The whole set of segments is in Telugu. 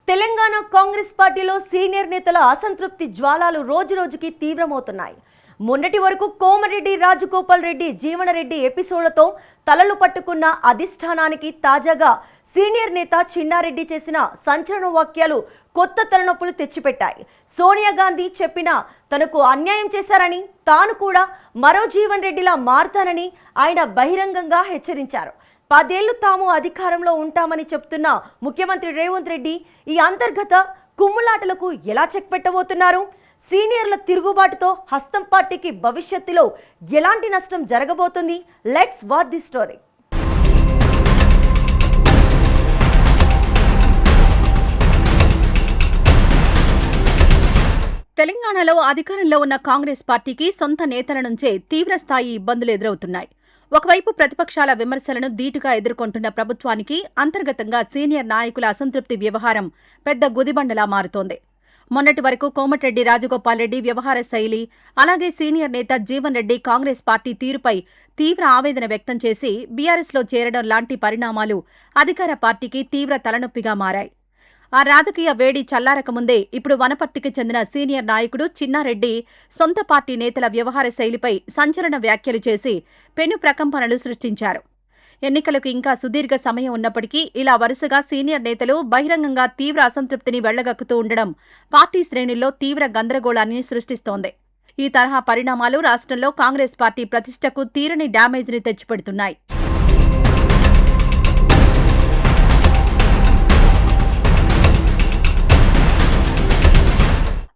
తెలంగాణ కాంగ్రెస్ పార్టీలో సీనియర్ నేతల అసంతృప్తి జ్వాలాలు రోజురోజుకి తీవ్రమవుతున్నాయి. మొన్నటి వరకు కోమరెడ్డి రాజగోపాల్ రెడ్డి జీవనరెడ్డి ఎపిసోడ్లతో తలలు పట్టుకున్న అధిష్టానానికి తాజాగా సీనియర్ నేత చిన్నారెడ్డి చేసిన సంచలన వాక్యాలు కొత్త తలనొప్పులు తెచ్చిపెట్టాయి. సోనియా గాంధీ చెప్పినా తనకు అన్యాయం చేశారని, తాను కూడా మరో జీవన్ రెడ్డిలా మారతానని ఆయన బహిరంగంగా హెచ్చరించారు. 10 ఏళ్లు తాము అధికారంలో ఉంటామని చెప్తున్న ముఖ్యమంత్రి రేవంత్ రెడ్డి ఈ అంతర్గత కుమ్ములాటలకు ఎలా చెక్ పెట్టబోతున్నారు? సీనియర్ల తిరుగుబాటుతో హస్తం పార్టీకి భవిష్యత్తులో ఎలాంటి నష్టం జరగబోతుంది? Let's watch the story. తెలంగాణలో అధికారంలో ఉన్న కాంగ్రెస్ పార్టీకి సొంత నేతల నుంచే తీవ్రస్థాయి ఇబ్బందులు ఎదురవుతున్నాయి. ఒకవైపు ప్రతిపక్షాల విమర్శలను ధీటుగా ఎదుర్కొంటున్న ప్రభుత్వానికి అంతర్గతంగా సీనియర్ నాయకుల అసంతృప్తి వ్యవహారం పెద్ద గుదిబండలా మారుతోంది. మొన్నటి వరకు కోమటిరెడ్డి రాజగోపాల్ రెడ్డి వ్యవహార శైలి, అలాగే సీనియర్ నేత జీవన్ రెడ్డి కాంగ్రెస్ పార్టీ తీరుపై తీవ్ర ఆవేదన వ్యక్తం చేసి బీఆర్ఎస్లో చేరడం లాంటి పరిణామాలు అధికార పార్టీకి తీవ్ర తలనొప్పిగా మారాయి. ఆ రాజకీయ వేడి చల్లారకముందే ఇప్పుడు వనపర్తికి చెందిన సీనియర్ నాయకుడు చిన్నారెడ్డి సొంత పార్టీ నేతల వ్యవహార శైలిపై సంచలన వ్యాఖ్యలు చేసి పెను ప్రకంపనలు సృష్టించారు. ఎన్నికలకు ఇంకా సుదీర్ఘ సమయం ఉన్నప్పటికీ ఇలా వరుసగా సీనియర్ నేతలు బహిరంగంగా తీవ్ర అసంతృప్తిని వెళ్లగక్కుతూ ఉండడం పార్టీ శ్రేణుల్లో తీవ్ర గందరగోళాన్ని సృష్టిస్తోంది. ఈ తరహా పరిణామాలు రాష్ట్రంలో కాంగ్రెస్ పార్టీ ప్రతిష్టకు తీరని డ్యామేజ్ని తెచ్చిపెడుతున్నాయి.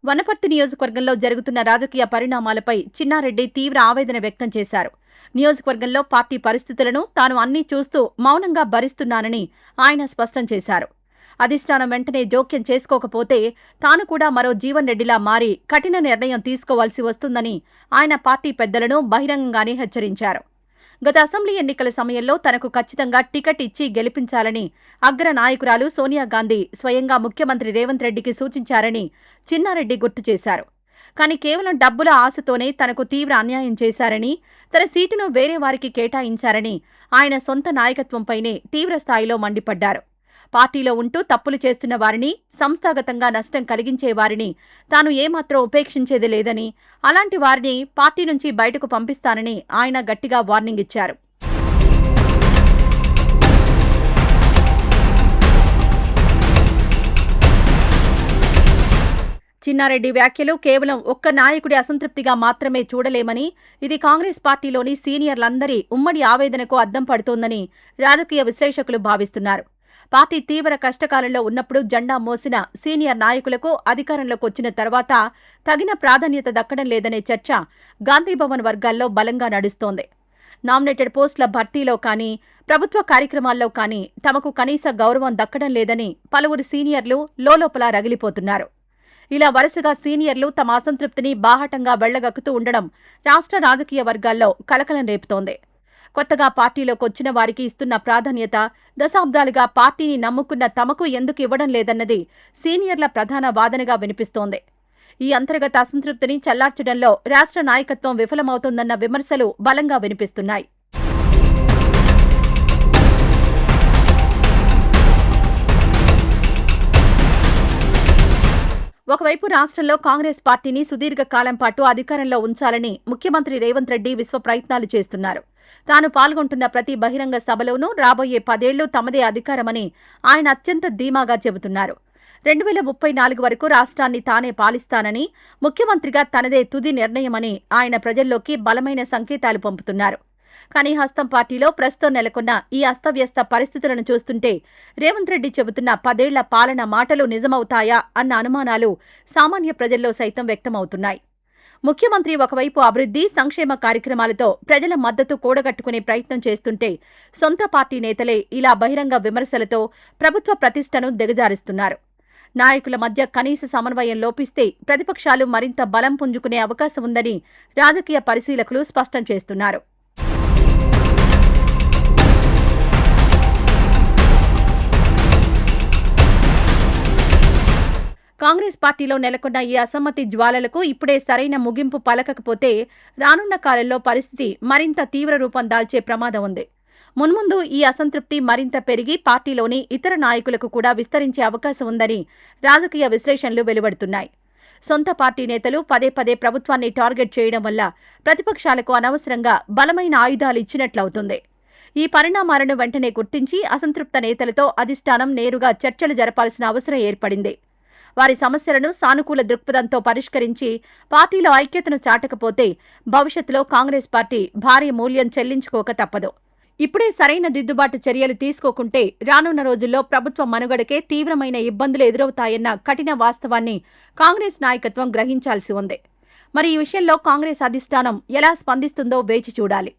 వనపర్తి నియోజకవర్గంలో జరుగుతున్న రాజకీయ పరిణామాలపై చిన్నారెడ్డి తీవ్ర ఆవేదన వ్యక్తం చేశారు. నియోజకవర్గంలో పార్టీ పరిస్థితులను తాను అన్నీ చూస్తూ మౌనంగా భరిస్తున్నానని ఆయన స్పష్టం చేశారు. అధిష్టానం వెంటనే జోక్యం చేసుకోకపోతే తాను కూడా మరో జీవన్ రెడ్డిలా మారి కఠిన నిర్ణయం తీసుకోవాల్సి వస్తుందని ఆయన పార్టీ పెద్దలను బహిరంగంగానే హెచ్చరించారు. గత అసెంబ్లీ ఎన్నికల సమయంలో తనకు ఖచ్చితంగా టికెట్ ఇచ్చి గెలిపించాలని అగ్ర నాయకురాలు సోనియా గాంధీ స్వయంగా ముఖ్యమంత్రి రేవంత్ రెడ్డికి సూచించారని చిన్నారెడ్డి గుర్తు చేశారు. కానీ కేవలం డబ్బుల ఆశతోనే తనకు తీవ్ర అన్యాయం చేశారని, తన సీటును వేరే వారికి కేటాయించారని ఆయన సొంత నాయకత్వంపైనే తీవ్రస్థాయిలో మండిపడ్డారు. పార్టీలో ఉంటూ తప్పులు చేస్తున్న వారిని, సంస్థాగతంగా నష్టం కలిగించే వారిని తాను ఏమాత్రం ఉపేక్షించేది లేదని, అలాంటి వారిని పార్టీ నుంచి బయటకు పంపిస్తానని ఆయన గట్టిగా వార్నింగ్ ఇచ్చారు. చిన్నారెడ్డి వ్యాఖ్యలు కేవలం ఒక్క నాయకుడి అసంతృప్తిగా మాత్రమే చూడలేమని, ఇది కాంగ్రెస్ పార్టీలోని సీనియర్లందరి ఉమ్మడి ఆవేదనకు అద్దం పడుతోందని రాజకీయ విశ్లేషకులు భావిస్తున్నారు. పార్టీ తీవ్ర కష్టకాలంలో ఉన్నప్పుడు జెండా మోసిన సీనియర్ నాయకులకు అధికారంలోకి వచ్చిన తర్వాత తగిన ప్రాధాన్యత దక్కడం లేదనే చర్చ గాంధీభవన్ వర్గాల్లో బలంగా నడుస్తోంది. నామినేటెడ్ పోస్టుల భర్తీలో కానీ, ప్రభుత్వ కార్యక్రమాల్లో కానీ తమకు కనీస గౌరవం దక్కడం లేదని పలువురు సీనియర్లు లోలోపల రగిలిపోతున్నారు. ఇలా వరుసగా సీనియర్లు తమ అసంతృప్తిని బాహాటంగా వెళ్లగక్కుతూ ఉండడం రాష్ట్ర రాజకీయ వర్గాల్లో కలకలం రేపుతోంది. కొత్తగా పార్టీలోకొచ్చిన వారికి ఇస్తున్న ప్రాధాన్యత, దశాబ్దాలుగా పార్టీని నమ్ముకున్న తమకు ఎందుకు ఇవ్వడం లేదన్నది సీనియర్ల ప్రధాన వాదనగా వినిపిస్తోంది. ఈ అంతర్గత అసంతృప్తిని చల్లార్చడంలో రాష్ట్ర నాయకత్వం విఫలమవుతోందన్న విమర్శలు బలంగా వినిపిస్తున్నాయి. ఒకవైపు రాష్ట్రంలో కాంగ్రెస్ పార్టీని సుదీర్ఘ కాలం పాటు అధికారంలో ఉంచాలని ముఖ్యమంత్రి రేవంత్ రెడ్డి విశ్వ ప్రయత్నాలు చేస్తున్నారు. తాను పాల్గొంటున్న ప్రతి బహిరంగ సభలోనూ రాబోయే 10 ఏళ్లు తమదే అధికారమని ఆయన అత్యంత ధీమాగా చెబుతున్నారు. 2034 వరకు రాష్ట్రాన్ని తానే పాలిస్తానని, ముఖ్యమంత్రిగా తనదే తుది నిర్ణయమని ఆయన ప్రజల్లోకి బలమైన సంకేతాలు పంపుతున్నారు. కానీ హస్తం పార్టీలో ప్రస్తుతం నెలకొన్న ఈ అస్తవ్యస్త పరిస్థితులను చూస్తుంటే రేవంత్ రెడ్డి చెబుతున్న 10 ఏళ్ల పాలన మాటలు నిజమవుతాయా అన్న అనుమానాలు సామాన్య ప్రజల్లో సైతం వ్యక్తమవుతున్నాయి. ముఖ్యమంత్రి ఒకవైపు అభివృద్ధి, సంక్షేమ కార్యక్రమాలతో ప్రజల మద్దతు కూడగట్టుకునే ప్రయత్నం చేస్తుంటే సొంత పార్టీ నేతలే ఇలా బహిరంగ విమర్శలతో ప్రభుత్వ ప్రతిష్టను దిగజారుస్తున్నారు. నాయకుల మధ్య కనీస సమన్వయం లోపిస్తే ప్రతిపక్షాలు మరింత బలం పుంజుకునే అవకాశం ఉందని రాజకీయ పరిశీలకులు స్పష్టం చేస్తున్నారు. కాంగ్రెస్ పార్టీలో నెలకొన్న ఈ అసమ్మతి జ్వాలలకు ఇప్పుడే సరైన ముగింపు పలకకపోతే రానున్న కాలంలో పరిస్థితి మరింత తీవ్ర రూపం దాల్చే ప్రమాదం ఉంది. మున్ముందు ఈ అసంతృప్తి మరింత పెరిగి పార్టీలోని ఇతర నాయకులకు కూడా విస్తరించే అవకాశం ఉందని రాజకీయ విశ్లేషణలు వెలువడుతున్నాయి. సొంత పార్టీ నేతలు పదే పదే ప్రభుత్వాన్ని టార్గెట్ చేయడం వల్ల ప్రతిపక్షాలకు అనవసరంగా బలమైన ఆయుధాలు ఇచ్చినట్లవుతుంది. ఈ పరిణామాలను వెంటనే గుర్తించి అసంతృప్త నేతలతో అధిష్టానం నేరుగా చర్చలు జరపాల్సిన అవసరం ఏర్పడింది. వారి సమస్యలను సానుకూల దృక్పథంతో పరిష్కరించి పార్టీలో ఐక్యతను చాటకపోతే భవిష్యత్తులో కాంగ్రెస్ పార్టీ భారీ మూల్యం చెల్లించుకోక తప్పదు. ఇప్పుడే సరైన దిద్దుబాటు చర్యలు తీసుకోకుంటే రానున్న రోజుల్లో ప్రభుత్వ మనుగడకే తీవ్రమైన ఇబ్బందులు ఎదురవుతాయన్న కఠిన వాస్తవాన్ని కాంగ్రెస్ నాయకత్వం గ్రహించాల్సి ఉంది. మరి ఈ విషయంలో కాంగ్రెస్ అధిష్టానం ఎలా స్పందిస్తుందో వేచి చూడాలి.